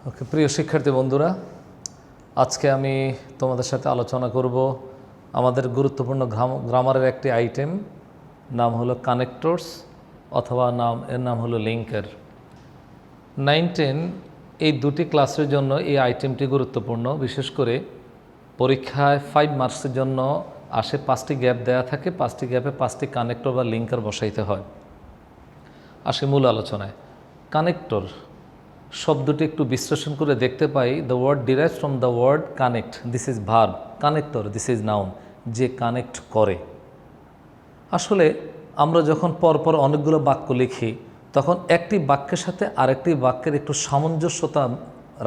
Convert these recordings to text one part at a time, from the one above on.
ওকে, প্রিয় শিক্ষার্থী বন্ধুরা, আজকে আমি তোমাদের সাথে আলোচনা করব আমাদের গুরুত্বপূর্ণ গ্রামারের একটি আইটেম, নাম হলো কানেক্টরস অথবা এর নাম হলো লিঙ্কার। 9-10 এই দুটি ক্লাসের জন্য এই আইটেমটি গুরুত্বপূর্ণ। বিশেষ করে পরীক্ষায় 5 মার্কসের জন্য আসে 5টি গ্যাপ দেয়া থাকে, 5টি গ্যাপে 5টি কানেক্টর বা লিঙ্কার বসাইতে হয়। আসে মূল আলোচনায়। কানেক্টর শব্দটি একটু বিশ্লেষণ করে দেখতে পাই, the word derives from the word connect, this is verb. Connector, this is noun, যে কানেক্ট করে। আসলে আমরা যখন পরপর অনেকগুলো বাক্য লিখি তখন একটি বাক্যের সাথে আরেকটি বাক্যের একটু সামঞ্জস্যতা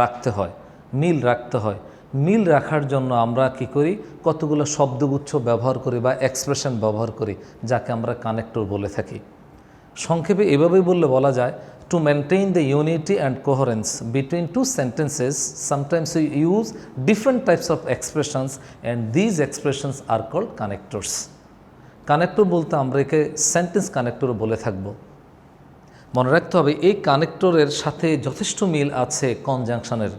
রাখতে হয়, মিল রাখতে হয়। মিল রাখার জন্য আমরা কি করি, কতগুলো শব্দগুচ্ছ ব্যবহার করি বা এক্সপ্রেশন ব্যবহার করি, যাকে আমরা কানেক্টর বলে থাকি। সংক্ষেপে এভাবেই বলা যায়, to maintain the unity and coherence between two sentences, sometimes we use different types of expressions and these expressions are called connectors. Connector বলতে আমরা একে সেন্টেন্স কানেক্টরও বলে থাকব। মনে রাখতে হবে এই কানেক্টরের সাথে যথেষ্ট মিল আছে কনজাংশনের।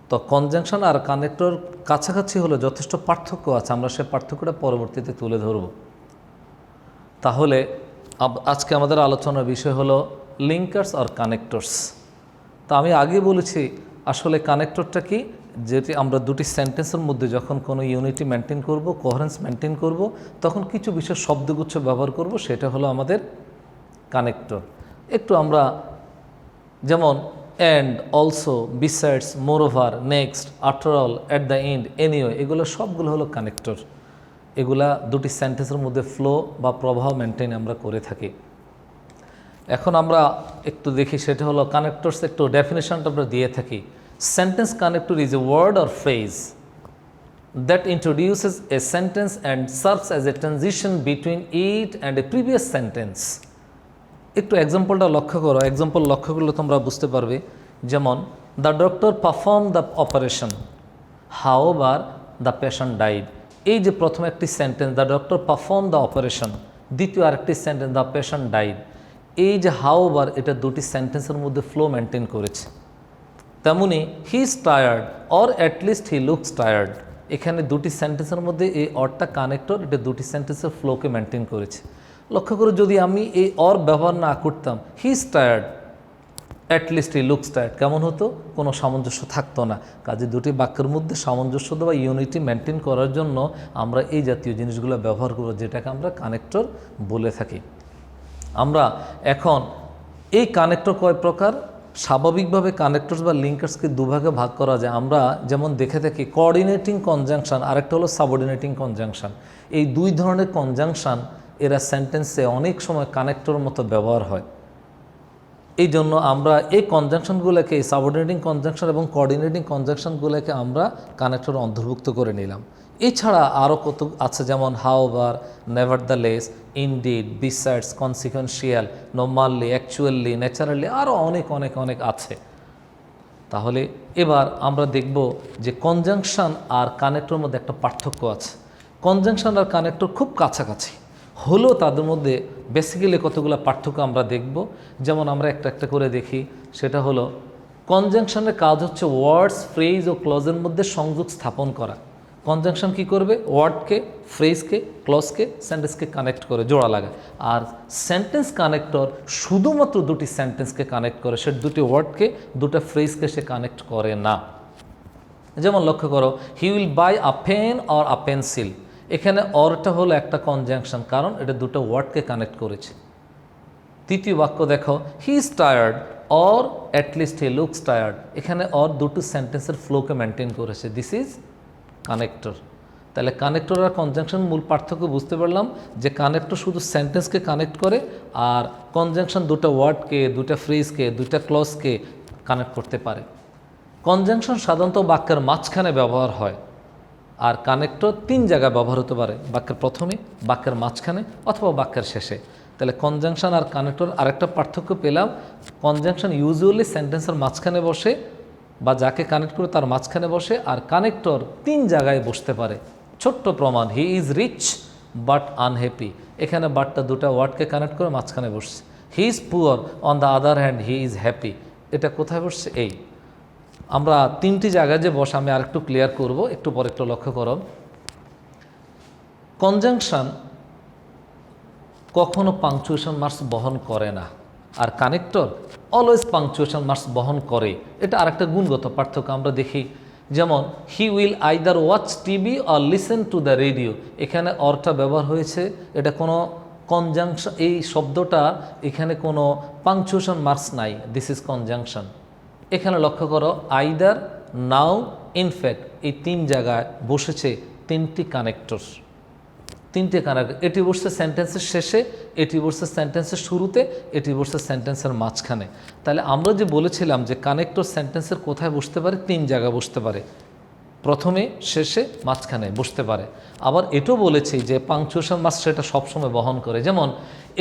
তো কনজাংশন আর কানেক্টর কাছাকাছি হলে যথেষ্ট পার্থক্য আছে, আমরা সে পার্থক্যটা পরবর্তীতে তুলে ধরব। তাহলে আজকে আমাদের আলোচনার বিষয় হলো লিঙ্কার্স আর কানেক্টরস। তা আমি আগে বলেছি আসলে কানেক্টরটা কি, যেটি আমরা দুটি সেন্টেন্সের মধ্যে যখন কোনো ইউনিটি মেনটেন করব, কোহারেন্স মেনটেন করব, তখন কিছু বিশেষ শব্দগুচ্ছ ব্যবহার করব, সেটা হলো আমাদের কানেক্টর। একটু আমরা যেমন and, also, besides, moreover, next, after all, at the end, anyway, এগুলো সবগুলো হলো কানেক্টর। এগুলা দুটি সেন্টেন্সের মধ্যে ফ্লো বা প্রবাহ মেনটেন আমরা করে থাকি। এখন আমরা একটু দেখি, সেটা হলো কানেক্টরস একটু ডেফিনেশনটা আমরা দিয়ে থাকি। Sentence connector is a word or phrase that introduces a sentence and serves as a transition between it and a previous sentence. একটু এক্সাম্পলটা লক্ষ্য করো, এক্সাম্পল লক্ষ্য করলে তোমরা বুঝতে পারবে। যেমন, the doctor perform the operation, however the patient died. এই যে প্রথম একটি sentence, the doctor perform the operation, দ্বিতীয় আরেকটি সেন্টেন্স, দ্য পেশেন্ট ডাইড। এই যে হাউএভার, এটা দুটি সেন্টেন্সের মধ্যে ফ্লো মেনটেন করেছে। তেমনি he is tired or at least he looks tired, এখানে দুটি সেন্টেন্সের মধ্যে এই অরটা কানেক্টর, এটা দুটি সেন্টেন্সের ফ্লোকে মেনটেন করেছে। লক্ষ্য করে যদি আমি এই অর ব্যবহার না করতাম, he is tired at least he looks tired, কেমন হতো? কোনো সামঞ্জস্য থাকতো না। কাজে দুটি বাক্যের মধ্যে সামঞ্জস্যতা বা ইউনিটি মেনটেন করার জন্য আমরা এই জাতীয় জিনিসগুলো ব্যবহার করব, যেটাকে আমরা কানেক্টর বলে থাকি। আমরা এখন এই কানেক্টর কয় প্রকার? স্বাভাবিকভাবে কানেক্টরস বা লিঙ্কার্সকে দুভাগে ভাগ করা যায়। আমরা যেমন দেখে থাকি কোঅর্ডিনেটিং কনজাংশন, আরেকটা হলো সাবঅর্ডিনেটিং কনজাংশন। এই দুই ধরনের কনজাংশন এরা সেন্টেন্সে অনেক সময় কানেক্টর মতো ব্যবহার হয়। এই জন্য আমরা এই কনজাংশনগুলোকে, সাবঅর্ডিনেটিং কনজাংশন এবং কোঅর্ডিনেটিং কনজাংশনগুলোকে আমরা কানেক্টর অন্তর্ভুক্ত করে নিলাম। এছাড়া আরও কত আছে, যেমন however, nevertheless, indeed, besides, consequential, normally, actually, naturally, আরও অনেক অনেক অনেক আছে। তাহলে এবার আমরা দেখব যে কনজাংশন আর কানেক্টর মধ্যে একটা পার্থক্য আছে। কনজাংশন আর কানেক্টর খুব কাছাকাছি হলেও তাদের মধ্যে বেসিক্যালি কতগুলো পার্থক্য আমরা দেখব। যেমন আমরা একটা একটা করে দেখি, সেটা হলো কনজাংশনের কাজ হচ্ছে ওয়ার্ডস, ফ্রেজ ও ক্লজের মধ্যে সংযোগ স্থাপন করা। কনজাংশন কি করবে? ওয়ার্ডকে, ফ্রেজকে, ক্লজকে, সেন্টেন্সকে কানেক্ট করে, জোড়া লাগায়। আর সেন্টেন্স কানেক্টর শুধুমাত্র দুটি সেন্টেন্সকে কানেক্ট করে, সে দুটি ওয়ার্ডকে, দুটো ফ্রেজকে সে কানেক্ট করে না। যেমন লক্ষ্য করো, he will buy a pen or a pencil, এখানে অরটা হলো একটা কনজাংশন, কারণ এটা দুটো ওয়ার্ডকে কানেক্ট করেছে। তৃতীয় বাক্য দেখো, he is tired or at least he looks tired, এখানে অর দুটো সেন্টেন্সের ফ্লোকে মেনটেন করেছে, দিস ইজ কানেক্টর। তাহলে কানেক্টর আর কনজাংশন মূল পার্থক্য বুঝতে পারলাম যে কানেক্টর শুধু সেন্টেন্সকে কানেক্ট করে, আর কনজাংশন দুটো ওয়ার্ডকে, দুটো ফ্রেজকে, দুটো ক্লজকে কানেক্ট করতে পারে। কনজাংশন সাধারণত বাক্যের মাঝখানে ব্যবহার হয়, আর কানেক্টর 3 জায়গায় ব্যবহার হতে পারে, বাক্যের প্রথমে, বাক্যের মাঝখানে, অথবা বাক্যের শেষে। তাহলে কনজাংশন আর কানেক্টর আরেকটা পার্থক্য পেলাম, কনজাংশন ইউজুয়ালি সেন্টেন্সের মাঝখানে বসে বা যাকে কানেক্ট করে তার মাঝখানে বসে, আর কানেক্টর 3 জায়গায় বসতে পারে। ছোট্ট প্রমাণ, he is rich but unhappy, এখানে বাটটা দুটো ওয়ার্ডকে কানেক্ট করে মাঝখানে বসছে। He is poor on the other hand he is happy, এটা কোথায় বসছে? এই। আমরা তিনটি জায়গায় যে বসে আমি আরেকটু ক্লিয়ার করব, একটু পরে একটু লক্ষ্য করো। কনজাংশন কখনো পাংচুয়েশন মার্কস বহন করে না, আর কানেক্টর অলওয়েজ পাংচুয়েশন মার্কস বহন করে। এটা আরেকটা গুণগত পার্থক্য আমরা দেখি। যেমন he will either watch TV or listen to the radio, এখানে অরটা ব্যবহার হয়েছে, এটা কোনো কনজাংশন, এই শব্দটা এখানে কোনো পাংচুয়েশন মার্কস নাই, দিস ইজ কনজাংশন। এখানে লক্ষ্য করো আইদার, নাও, ইনফ্যাক্ট, এই তিন জায়গায় বসেছে তিনটি কানেক্টর, তিনটে কানেক্টর। এটি বসছে সেন্টেন্সের শেষে, এটি বসছে সেন্টেন্সের শুরুতে, এটি বসছে সেন্টেন্সের মাঝখানে। তাহলে আমরা যে বলেছিলাম যে কানেক্টর সেন্টেন্সের কোথায় বসতে পারে, তিন জায়গায় বসতে পারে, প্রথমে, শেষে, মাঝখানে বসতে পারে। আবার এটাও বলেছি যে পাংচুয়েশন মার্কস সেটা সবসময় বহন করে। যেমন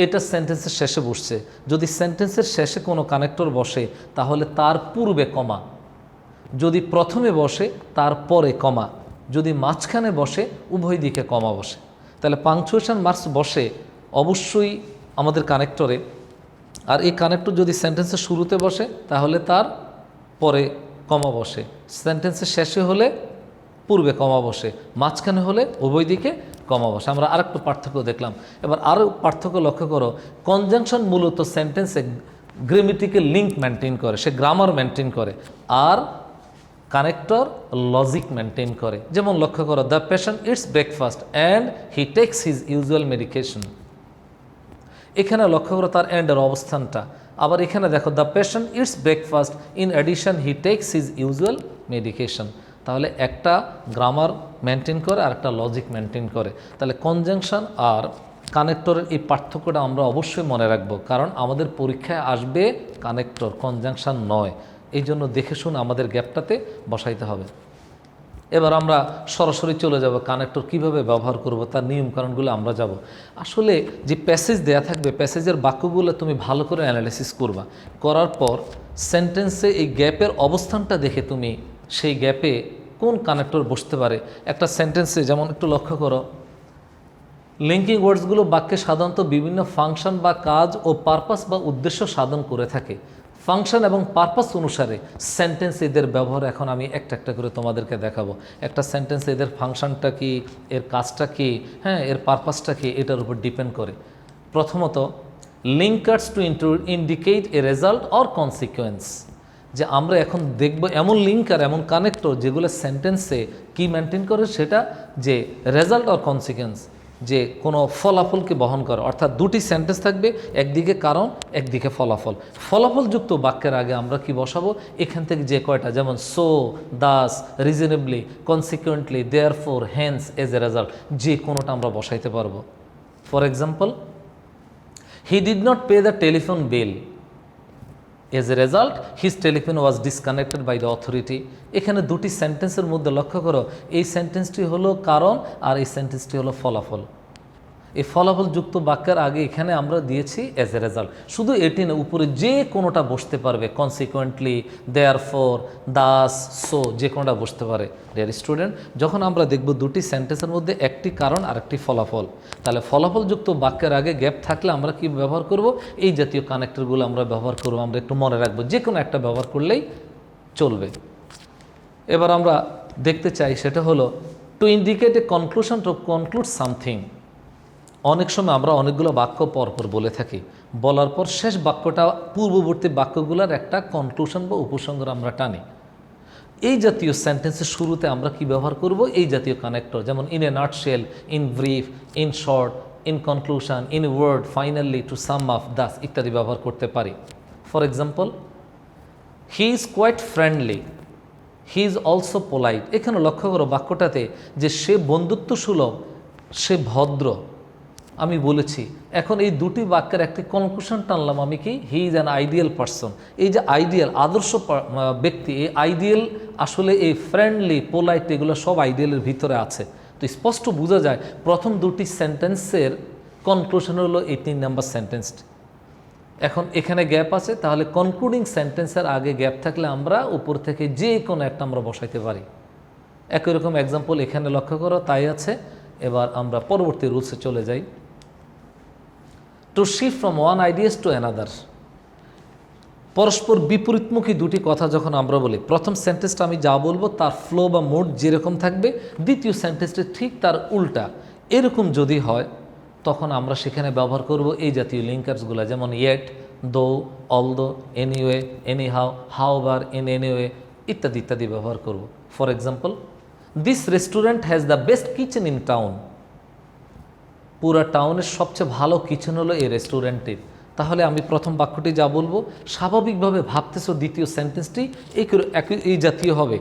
এটা সেন্টেন্সের শেষে বসছে, যদি সেন্টেন্সের শেষে কোনো কানেক্টর বসে তাহলে তার পূর্বে কমা, যদি প্রথমে বসে তারপরে কমা, যদি মাঝখানে বসে উভয় দিকে কমা বসে। তাহলে পাংচুয়েশন মার্কস বসে অবশ্যই আমাদের কানেক্টরে, আর এই কানেক্টর যদি সেন্টেন্সের শুরুতে বসে তাহলে তার পরে কমা বসে, সেন্টেন্সের শেষে হলে পূর্বে কমা বসে, মাঝখানে হলে উভয় দিকে কমা বসে। আমরা আরেকটু পার্থক্য দেখলাম। এবার আরও পার্থক্য লক্ষ্য করো, কনজাংশন মূলত সেন্টেন্সে গ্রামেটিক্যাল লিঙ্ক মেনটেন করে, সে গ্রামার মেনটেন করে, আর কানেক্টর লজিক মেনটেন করে। যেমন লক্ষ্য করো, the patient it's breakfast and he takes his usual medication, এখানে লক্ষ্য করো তার অ্যান্ডের অবস্থানটা। আবার এখানে দেখো, the patient it's breakfast in addition he takes his usual medication. তাহলে একটা গ্রামার মেনটেন করে আর একটা লজিক মেনটেন করে। তাহলে কনজাংশন আর কানেক্টরের এই পার্থক্যটা আমরা অবশ্যই মনে রাখবো, কারণ আমাদের পরীক্ষায় আসবে কানেক্টর, কনজাংশন নয়। এই জন্য দেখে শুনে আমাদের গ্যাপটাতে বসাইতে হবে। এবার আমরা সরাসরি চলে যাব কানেক্টর কিভাবে ব্যবহার করব, তার নিয়মকানুনগুলো আমরা যাব। আসলে যে প্যাসেজ দেয়া থাকবে, প্যাসেজের বাক্যগুলো তুমি ভালো করে অ্যানালাইসিস করবা, করার পর সেন্টেন্সে এই গ্যাপের অবস্থানটা দেখে তুমি সেই গ্যাপে কোন কানেক্টর বসতে পারে। একটা সেন্টেন্সে যেমন একটু লক্ষ্য করো, লিঙ্কিং ওয়ার্ডসগুলো বাক্যে সাধারণত বিভিন্ন ফাংশন বা কাজ ও পারপাস বা উদ্দেশ্য সাধন করে থাকে। ফাংশন এবং পারপাস অনুসারে সেন্টেন্স এদের ব্যবহার এখন আমি একটা একটা করে তোমাদেরকে দেখাবো। একটা সেন্টেন্স এদের ফাংশনটা কি, এর কাজটা কি, হ্যাঁ, এর পারপাসটা কি, এটার উপর ডিপেন্ড করে। প্রথমত, linkers to indicate a result or consequence, যে আমরা এখন দেখব এমন লিঙ্কার, এমন কানেক্টর যেগুলো সেন্টেন্সে কি মেনটেন করে, সেটা যে রেজাল্ট অর কনসিকুয়েন্স, যে কোনো ফলাফলকে বহন করে। অর্থাৎ দুটি সেন্টেন্স থাকবে, একদিকে কারণ, একদিকে ফলাফল। ফলাফলযুক্ত বাক্যের আগে আমরা কি বসাবো, এখান থেকে যে কয়টা, যেমন so, thus, reasonably, consequently, therefore, hence, as a result, যে কোনোটা আমরা বসাইতে পারবো। For example, he did not pay the telephone bill, as a result his telephone was disconnected by the authority. এখানে দুটি সেন্টেন্সের মধ্যে লক্ষ্য করো, এই সেন্টেন্সটি হলো কারণ আর এই সেন্টেন্সটি হলো ফলাফল। এই ফলাফলযুক্ত বাক্যের আগে এখানে আমরা দিয়েছি এজ এ রেজাল্ট। শুধু এটি না, উপরে যে কোনোটা বসতে পারবে, কনসিকুয়েন্টলি, দেয়ারফোর, দাস, সো, যে কোনোটা বসতে পারে। ডিয়ার স্টুডেন্ট, যখন আমরা দেখব দুটি সেন্টেন্সের মধ্যে একটি কারণ আর একটি ফলাফল, তাহলে ফলাফলযুক্ত বাক্যের আগে গ্যাপ থাকলে আমরা কি ব্যবহার করব, এই জাতীয় কানেক্টরগুলো আমরা ব্যবহার করব। আমরা একটু মনে রাখবো, যে কোনো একটা ব্যবহার করলেই চলবে। এবার আমরা দেখতে চাই, সেটা হলো to indicate A conclusion, to conclude something. অনেক সময় আমরা অনেকগুলো বাক্য পরপর বলে থাকি, বলার পর শেষ বাক্যটা পূর্ববর্তী বাক্যগুলোর একটা কনক্লুশন বা উপসংহার আমরা টানি। এই জাতীয় সেন্টেন্সের শুরুতে আমরা কি ব্যবহার করব, এই জাতীয় কানেক্টর, যেমন in a nutshell, in brief, in short, in conclusion, in word, finally, to sum up, thus ইত্যাদি ব্যবহার করতে পারি। For example, he is quite friendly, he is also polite. এখানে লক্ষ্য করো বাক্যটাতে যে সে বন্ধুত্ব সুলভ, সে ভদ্র, আমি বলেছি। এখন এই দুটি বাক্যের একটি কনক্লুশন টানলাম আমি, কি, he is an ideal person. এই যে আইডিয়াল, আদর্শ ব্যক্তি, এই আইডিয়াল আসলে এই ফ্রেন্ডলি, পোলাইট, এগুলো সব আইডিয়ালের ভিতরে আছে। তো স্পষ্ট বোঝা যায় প্রথম দুটি সেন্টেন্সের কনক্লুশন হলো এই 3 নম্বর সেন্টেন্সটি। এখন এখানে গ্যাপ আছে, তাহলে কনক্লুডিং সেন্টেন্সের আগে গ্যাপ থাকলে আমরা উপর থেকে যে কোনো একটা আমরা বসাইতে পারি। একই রকম এক্সাম্পল এখানে লক্ষ্য করো, তাই আছে। এবার আমরা পরবর্তী রুলসে চলে যাই। To shift from one ideas to another, পরস্পর বিপরীতমুখী দুটি কথা যখন আমরা বলি, প্রথম সেন্টেন্সটা আমি যা বলবো তার ফ্লো বা মোড যেরকম থাকবে, দ্বিতীয় সেন্টেন্সটা ঠিক তার উল্টা এরকম যদি হয়, তখন আমরা সেখানে ব্যবহার করব এই জাতীয় লিঙ্কার্সগুলো, যেমন yet, though, although, anyway, anyhow, however, in anyway ইত্যাদি ইত্যাদি ব্যবহার করব। For example, this restaurant has the best kitchen in town. পুরা টাউনের সবচেয়ে ভালো কিচেন হলো এই রেস্টুরেন্টের। তাহলে আমি প্রথম বাক্যটি যা বলবো স্বাভাবিকভাবে ভাবতেছো দ্বিতীয় সেন্টেন্সটি এই জাতীয় হবে,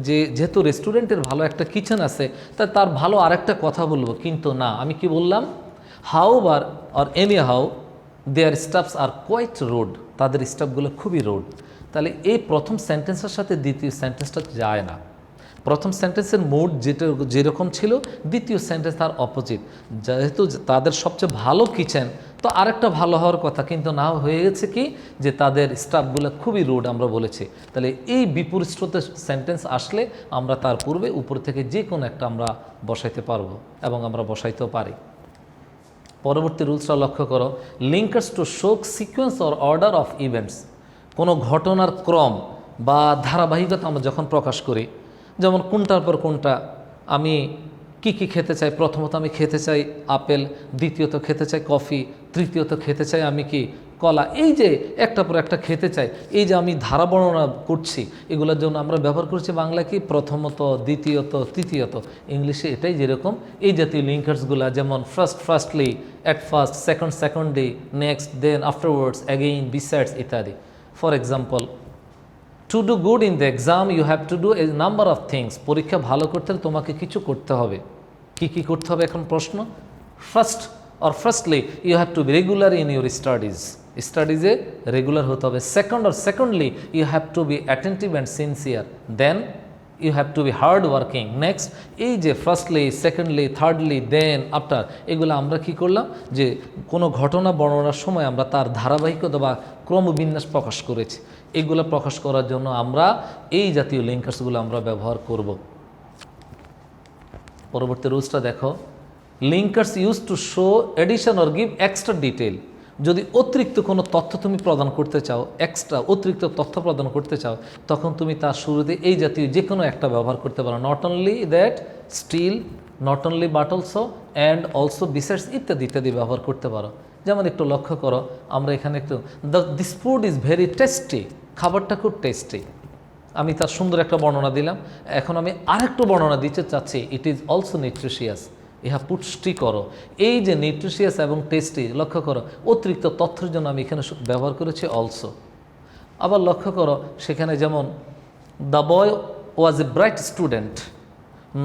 যেহেতু রেস্টুরেন্টের ভালো একটা কিচেন আছে তাই তার ভালো আরেকটা কথা বলবো, কিন্তু না, আমি কি বললাম, however or anyhow their staffs are quite rude, তাদের স্টাফগুলো খুবই রোড। তাহলে এই প্রথম সেন্টেন্সের সাথে দ্বিতীয় সেন্টেন্সটা যায় না। প্রথম সেন্টেন্সের মোড যেরকম ছিল, দ্বিতীয় সেন্টেন্স তার অপোজিট। যেহেতু তাদের সবচেয়ে ভালো কিচেন, তো আরেকটা ভালো হওয়ার কথা, কিন্তু না হয়ে গেছে কি যে তাদের স্টাফগুলো খুবই রুড আমরা বলেছি। তাহলে এই বিপরীত সেন্টেন্স আসলে আমরা তার পূর্বে উপর থেকে যে কোনো একটা আমরা বসাইতে পারবো এবং আমরা বসাইতেও পারি। পরবর্তী রুলসটা লক্ষ্য করো, linkers to show sequence or order of events. কোনো ঘটনার ক্রম বা ধারাবাহিকতা আমরা যখন প্রকাশ করি, যেমন কোনটার পর কোনটা, আমি কি খেতে চাই, প্রথমত আমি খেতে চাই আপেল, দ্বিতীয়ত খেতে চাই কফি, তৃতীয়ত খেতে চাই আমি কি কলা, এই যে একটা পর একটা খেতে চাই, এই যে আমি ধারা বর্ণনা করছি, এগুলোর জন্য আমরা ব্যবহার করছি বাংলা কি প্রথমত, দ্বিতীয়ত, তৃতীয়ত। ইংলিশে এটাই যেরকম এই জাতীয় লিঙ্কার্সগুলা, যেমন firstly, at first, secondly, next, then, afterwards, again, besides ইত্যাদি। For example, to do good in the exam you have to do a number of things. পরীক্ষা ভালো করতে হলে তোমাকে কিছু করতে হবে। কি করতে হবে এখন প্রশ্ন? Firstly you have to be regular in your স্টাডিজে রেগুলার হতে হবে। Secondly you have to be attentive and sincere. Then you have to be hard working. Next, এই যে firstly, secondly, thirdly, then, after, এগুলো আমরা কি করলাম, যে কোনো ঘটনা বর্ণনার সময় আমরা তার ধারাবাহিকতা বা ক্রমবিন্যাস প্রকাশ করেছি। এগুলো প্রকাশ করার জন্য আমরা এই জাতীয় লিঙ্কার্সগুলো আমরা ব্যবহার করব। পরবর্তী রুলসটা দেখো, linkers use to show addition or give extra detail. যদি অতিরিক্ত কোনো তথ্য তুমি প্রদান করতে চাও, অতিরিক্ত তথ্য প্রদান করতে চাও, তখন তুমি তার শুরুতে এই জাতীয় যে কোনো একটা ব্যবহার করতে পারো। Not only that, still, not only but also, and also, besides ইত্যাদি ইত্যাদি ব্যবহার করতে পারো। যেমন একটু লক্ষ্য করো, আমরা এখানে একটু this food is very tasty, খাবারটা খুব টেস্টি, আমি তার সুন্দর একটা বর্ণনা দিলাম। এখন আমি আরেকটু বর্ণনা দিতে চাচ্ছি, ইট ইজ অলসো নিউট্রিশিয়াস, ইহা পুষ্টি করো। এই যে নিউট্রিশিয়াস এবং টেস্টি, লক্ষ্য করো অতিরিক্ত তথ্যের জন্য আমি এখানে ব্যবহার করেছি অলসো। আবার লক্ষ্য করো সেখানে যেমন the boy was a bright student,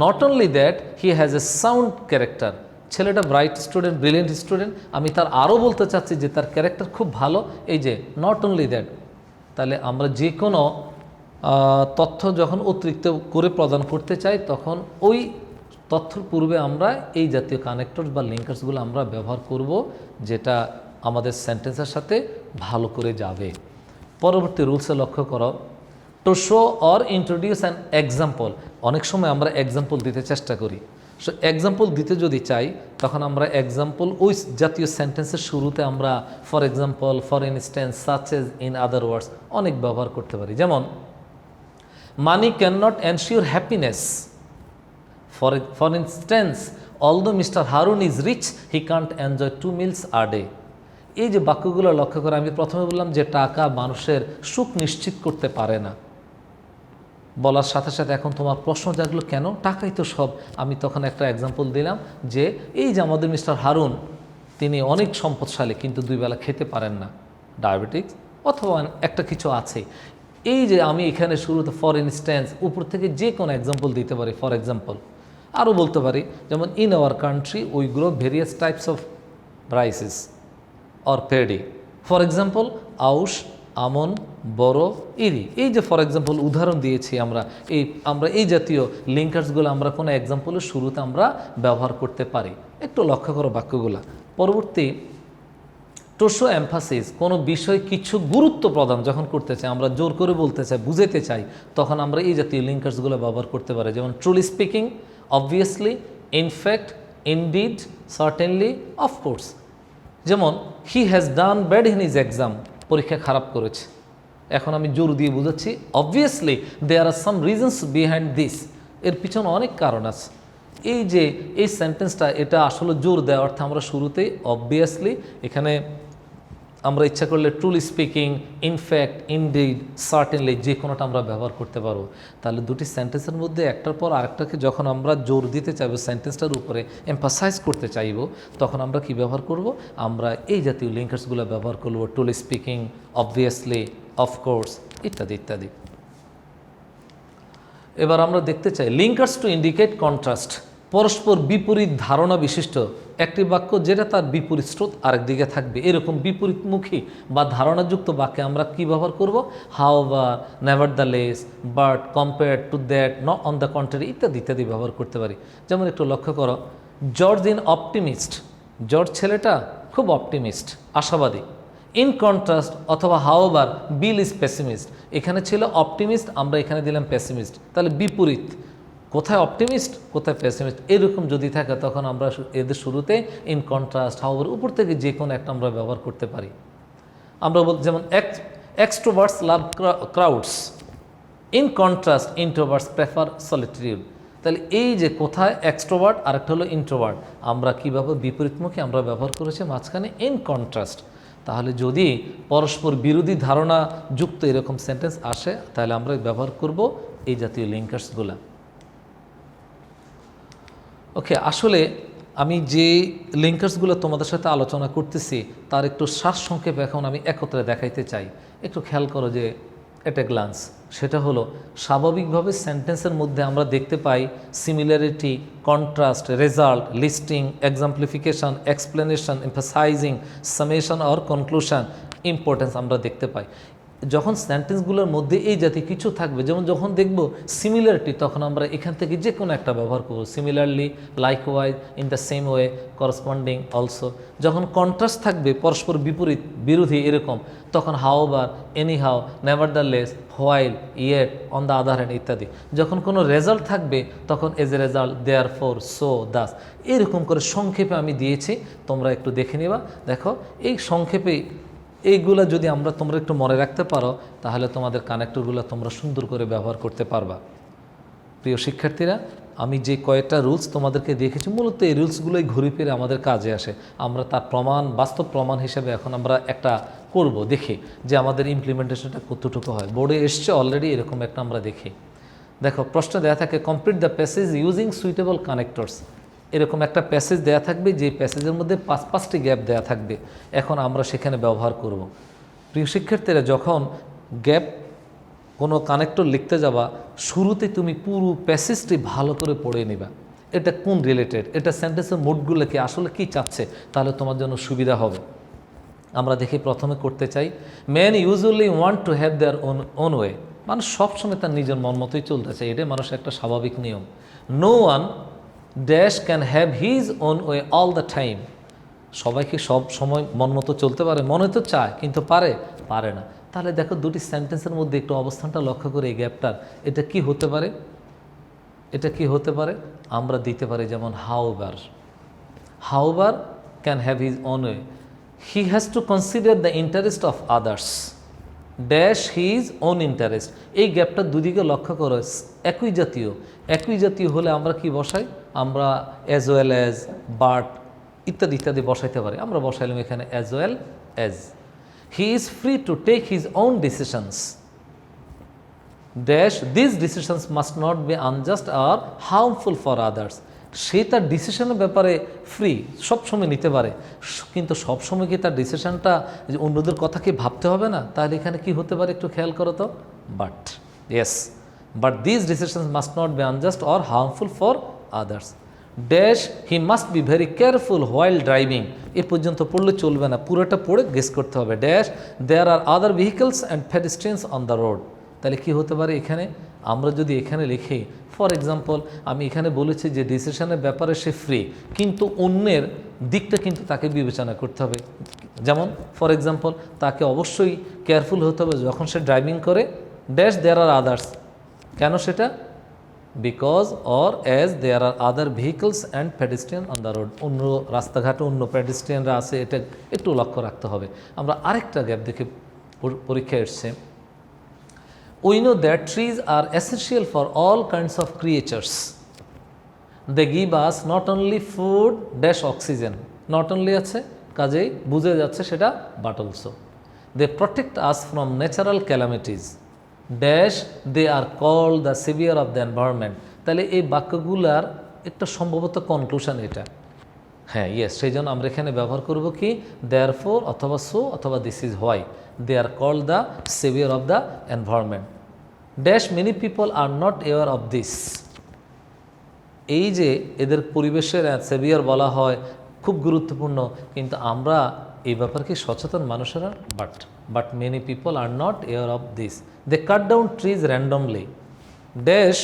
not only that he has a sound character. ছেলেটা ব্রাইট স্টুডেন্ট, ব্রিলিয়েন্ট স্টুডেন্ট, আমি তার আরও বলতে চাচ্ছি যে তার ক্যারেক্টার খুব ভালো, এই যে নট অনলি দ্যাট। তাহলে আমরা যে কোনো তথ্য যখন অতিরিক্ত করে প্রদান করতে চাই, তখন ওই তথ্যর পূর্বে আমরা এই জাতীয় কানেক্টরস বা লিঙ্কার্সগুলো আমরা ব্যবহার করব, যেটা আমাদের সেন্টেন্সের সাথে ভালো করে যাবে। পরবর্তী রুলসে লক্ষ্য করো, to show or introduce an example. অনেক সময় আমরা এক্সাম্পল দিতে চেষ্টা করি। সো এক্সাম্পল দিতে যদি চাই, তখন আমরা এক্সাম্পল ওই জাতীয় সেন্টেন্সের শুরুতে আমরা for example, for instance, such as, in other words অনেক ব্যবহার করতে পারি। যেমন money can not ensure happiness. For instance, although mister Harun is rich, he can't enjoy 2 meals a day। এই যে বাক্যগুলো লক্ষ্য করে, আমি প্রথমে বললাম যে টাকা মানুষের সুখ নিশ্চিত করতে পারে না। বলার সাথে সাথে এখন তোমার প্রশ্ন জাগলো, কেন? টাকাই তো সব। আমি তখন একটা এক্সাম্পল দিলাম যে এই যে আমাদের মিস্টার হারুন, তিনি অনেক সম্পদশালী, কিন্তু 2 বেলা খেতে পারেন না, ডায়াবেটিক্স অথবা একটা কিছু আছে। এই যে আমি এখানে শুরুতে ফর ইনস্ট্যান্স, উপর থেকে যে কোনো এক্সাম্পল দিতে পারি। ফর এক্সাম্পল আরও বলতে পারি, যেমন in our country we grow various types of rises or paddy. For example আউশ, আমন, বড়, ইরি। এই যে ফর এক্সাম্পল উদাহরণ দিয়েছি আমরা এই জাতীয় লিঙ্কার্সগুলো আমরা কোনো এক্সাম্পলের শুরুতে আমরা ব্যবহার করতে পারি। একটু লক্ষ্য করো বাক্যগুলো। পরবর্তী, টু শো এমফাসিস, কোনো বিষয় কিছু গুরুত্ব প্রদান যখন করতে চাই, আমরা জোর করে বলতে চাই, বুঝাতে চাই, তখন আমরা এই জাতীয় লিঙ্কার্সগুলো ব্যবহার করতে পারি। যেমন truly speaking, obviously, in fact, indeed, certainly, of course. যেমন he has done bad in his exam, পরীক্ষা খারাপ করেছে। এখন আমি জোর দিয়ে বুঝাচ্ছি, obviously there are some reasons behind this, এর পিছনে অনেক কারণ আছে। এই যে এই সেন্টেন্সটা, এটা আসলে জোর দেওয়ার অর্থে আমরা শুরুতেই অবভিয়াসলি এখানে আমরা ইচ্ছা করলে truly speaking, in fact, indeed, certainly যে কোনোটা আমরা ব্যবহার করতে পারবো। তাহলে দুটি সেন্টেন্সের মধ্যে একটার পর আরেকটাকে যখন আমরা জোর দিতে চাইবো, সেন্টেন্সটার উপরে এমফাসাইজ করতে চাইবো, তখন আমরা কি ব্যবহার করব? আমরা এই জাতীয় লিঙ্কার্সগুলো ব্যবহার করবো, ট্রুলি স্পিকিং, অবভিয়াসলি, অফকোর্স, ইত্যাদি ইত্যাদি। এবার আমরা দেখতে চাই লিঙ্কার্স টু ইন্ডিকেট কন্ট্রাস্ট, পরস্পর বিপরীত ধারণা বিশিষ্ট একটি বাক্য যেটা তার বিপরীত স্রোত আরেক দিকে থাকবে, এরকম বিপরীতমুখী বা ধারণাযুক্ত বাক্যে আমরা কি ব্যবহার করব? However, nevertheless, but, compared to that, not on the contrary, ইত্যাদি ইত্যাদি ব্যবহার করতে পারি। যেমন একটু লক্ষ্য করো, জর্জ ইন অপটিমিস্ট, জর্জ ছেলেটা খুব অপটিমিস্ট, আশাবাদী। ইন কন্ট্রাস্ট অথবা হাউএভার, বিল ইজ পেসিমিস্ট, এখানে ছিল অপটিমিস্ট, আমরা এখানে দিলাম পেসিমিস্ট, তাহলে বিপরীত, কোথায় অপটিমিস্ট কোথায় পেসিমিস্ট, এরকম যদি থাকে তখন আমরা এদের শুরুতে ইন কন্ট্রাস্ট, হাউএভার, উপর থেকে যে কোনো একটা আমরা ব্যবহার করতে পারি। আমরা বলতে যেমন extroverts love crowds, in contrast introverts prefer solitude. তাহলে এই যে কোথায় এক্সট্রোভার্ট আর একটা হলো ইন্ট্রোভার্ট, আমরা কীভাবে বিপরীতমুখী আমরা ব্যবহার করেছি মাঝখানে ইন কন্ট্রাস্ট। তাহলে যদি পরস্পর বিরোধী ধারণা যুক্ত এরকম সেন্টেন্স আসে, তাহলে আমরা ব্যবহার করব এই জাতীয় লিঙ্কার্সগুলো। ওকে, আসলে আমি যে লিঙ্কার্সগুলো তোমাদের সাথে আলোচনা করতেছি তার একটু সারসংক্ষেপ এখন আমি একত্রে দেখাইতে চাই। একটু খেয়াল করো যে এট এ গ্লান্স, সেটা হলো স্বাভাবিকভাবে সেন্টেন্সের মধ্যে আমরা দেখতে পাই similarity, contrast, result, listing, exemplification, explanation, emphasizing, summation or conclusion, importance আমরা দেখতে পাই। যখন সেন্টেন্সগুলোর মধ্যে এই জাতীয় কিছু থাকবে, যেমন যখন দেখব সিমিলারিটি, তখন আমরা এখান থেকে যে কোনো একটা ব্যবহার করব, similarly, likewise, in the same way, corresponding, also. যখন কন্ট্রাস্ট থাকবে, পরস্পর বিপরীত, বিরোধী এরকম, তখন however, anyhow, nevertheless, while, yet, on the other hand ইত্যাদি। যখন কোনো রেজাল্ট থাকবে তখন as a result, therefore, so, thus, এরকম করে সংক্ষেপে আমি দিয়েছি, তোমরা একটু দেখে নিবা। দেখো এই সংক্ষেপে এইগুলা যদি তোমরা একটু মনে রাখতে পারো, তাহলে তোমাদের কানেক্টরগুলো তোমরা সুন্দর করে ব্যবহার করতে পারবা। প্রিয় শিক্ষার্থীরা, আমি যে কয়েকটা রুলস তোমাদেরকে দেখেছি, মূলত এই রুলসগুলোই ঘুরে ফিরে আমাদের কাজে আসে। আমরা তার প্রমাণ, বাস্তব প্রমাণ হিসেবে এখন আমরা একটা করব, দেখি যে আমাদের ইমপ্লিমেন্টেশনটা কতটুকু হয়। বোর্ডে এসছে অলরেডি, এরকম একটা আমরা দেখি। দেখো প্রশ্ন দেওয়া থাকে, complete the passage using suitable connectors. এরকম একটা প্যাসেজ দেয়া থাকবে, যে প্যাসেজের মধ্যে 5-5টি গ্যাপ দেয়া থাকবে। এখন আমরা সেখানে ব্যবহার করব। প্রিয় শিক্ষার্থীরা, যখন গ্যাপ কোনো কানেক্টর লিখতে যাবা, শুরুতে তুমি পুরো প্যাসেজটি ভালো করে পড়ে নিবা, এটা কোন রিলেটেড, এটা সেন্টেন্সের মোডগুলোকে আসলে কি চাচ্ছে, তাহলে তোমার জন্য সুবিধা হবে। আমরা দেখি প্রথমে করতে চাই, men usually want to have their own way, মানুষ সবসময় তার নিজের মন মতোই চলতে চায়, এটাই মানুষের একটা স্বাভাবিক নিয়ম। No one dash can have his own way all the time, সবাইকে সব সময় মন মতো চলতে পারে, মনে তো চায় কিন্তু পারে না। তাহলে দেখো দুটি সেন্টেন্সের মধ্যে একটু অবস্থানটা লক্ষ্য করে এই গ্যাপটার, এটা কি হতে পারে, এটা কি হতে পারে? আমরা দিতে পারি যেমন however can have his own way, he has to consider the interest of others dash his own interest. এই গ্যাপটা দুদিকে লক্ষ্য করো, একই জাতীয় হলে আমরা কি বসাই? আমরা অ্যাজ ওয়েল অ্যাজ, বাট ইত্যাদি ইত্যাদি বসাইতে পারি। আমরা বসাইলাম এখানে as well as. He is free to take his own decisions dash this decisions must not be unjust or harmful for others. সে তার ডিসিশনের ব্যাপারে ফ্রি, সবসময় নিতে পারে, কিন্তু সবসময় কি তার ডিসিশনটা যে অন্যদের কথা কি ভাবতে হবে না? তাহলে এখানে কি হতে পারে একটু খেয়াল করো তো, but, yes, but this decisions must not be unjust or harmful for others dash he must be very careful while driving. এ পর্যন্ত পড়লে চলবে না, পুরোটা পড়ে গেস করতে হবে। Dash there are other vehicles and pedestrians on the road. তাহলে কি হতে পারে এখানে? আমরা যদি এখানে লিখি, ফর এক্সাম্পল, আমি এখানে বলেছি যে ডিসিশনের ব্যাপারে সে ফ্রি, কিন্তু অন্যের দিকটা কিন্তু তাকে বিবেচনা করতে হবে। যেমন ফর এক্সাম্পল, তাকে অবশ্যই কেয়ারফুল হতে হবে যখন সে ড্রাইভিং করে। ড্যাশ দেয়ার আর আদার্স, কেন সেটা? Because or as there are other vehicles and pedestrian on the road, অন্য রাস্তাঘাটে অন্য পেডেস্ট্রিয়ানরা আছে, এটা একটু লক্ষ্য রাখতে হবে। আমরা আরেকটা গ্যাপ দেখে পরীক্ষায় এসছে। We know that trees are essential for all kinds of creatures, they give us not only food dash oxygen, not only আছে কাজেই বুঝে যাচ্ছে সেটা, but also they protect us from natural calamities dash they are called the saviour of the environment. তাহলে এই বাক্যগুলার একটা সম্ভবত conclusion এটা, হ্যাঁ ইয়েস, সেই জন্য আমরা এখানে ব্যবহার করব কি দেয়ার ফোর অথবা সো অথবা this is why they are called the saviour of the environment dash many people are not aware of this. এই যে এদের পরিবেশের সেভিয়ার বলা হয় খুব গুরুত্বপূর্ণ, কিন্তু আমরা এই ব্যাপারে কি সচেতন মানুষেরা, but many people are not aware of this. They cut down trees randomly dash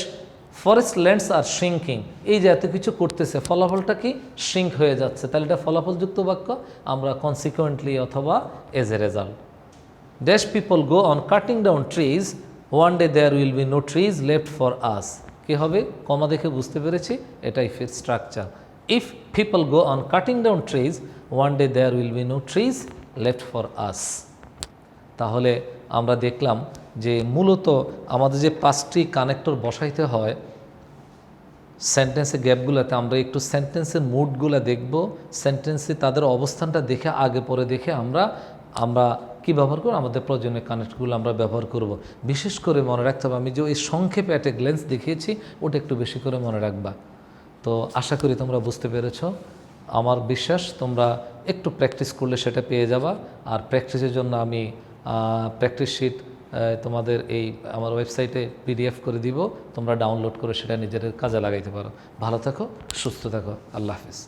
forest lands are shrinking. এই যে এত কিছু করতেছে ফলাফলটা কি শ্রিঙ্ক হয়ে যাচ্ছে, তাহলে এটা ফলাফলযুক্ত বাক্য, আমরা কনসিকুয়েন্টলি অথবা as a result. Dash people go on cutting down trees one day there will be no trees left for us. কী হবে, কমা দেখে বুঝতে পেরেছি এটাই ফির structure. If people go on cutting down trees one day there will be no trees left for us. তাহলে আমরা দেখলাম যে মূলত আমাদের যে 5টি কানেক্টর বসাইতে হয় সেন্টেন্সের গ্যাপগুলোতে, আমরা একটু সেন্টেন্সের মুডগুলো দেখব, সেন্টেন্সে তাদের অবস্থানটা দেখে আগে পরে দেখে আমরা কি ব্যবহার করব, আমাদের প্রয়োজনীয় কানেক্টগুলো আমরা ব্যবহার করব। বিশেষ করে মনে রাখতে হবে, আমি যে এই সংক্ষেপে একটা গ্লেন্স দেখিয়েছি ওটা একটু বেশি করে মনে রাখবা। তো আশা করি তোমরা বুঝতে পেরেছ, আমার বিশ্বাস তোমরা একটু প্র্যাকটিস করলে সেটা পেয়ে যাবা। আর প্র্যাকটিসের জন্য আমি প্র্যাকটিস শিট তোমাদের এই আমার ওয়েবসাইটে PDF করে দিব, তোমরা ডাউনলোড করে সেটা নিজেদের কাজে লাগাইতে পারো। ভালো থাকো, সুস্থ থাকো, আল্লাহ হাফিজ।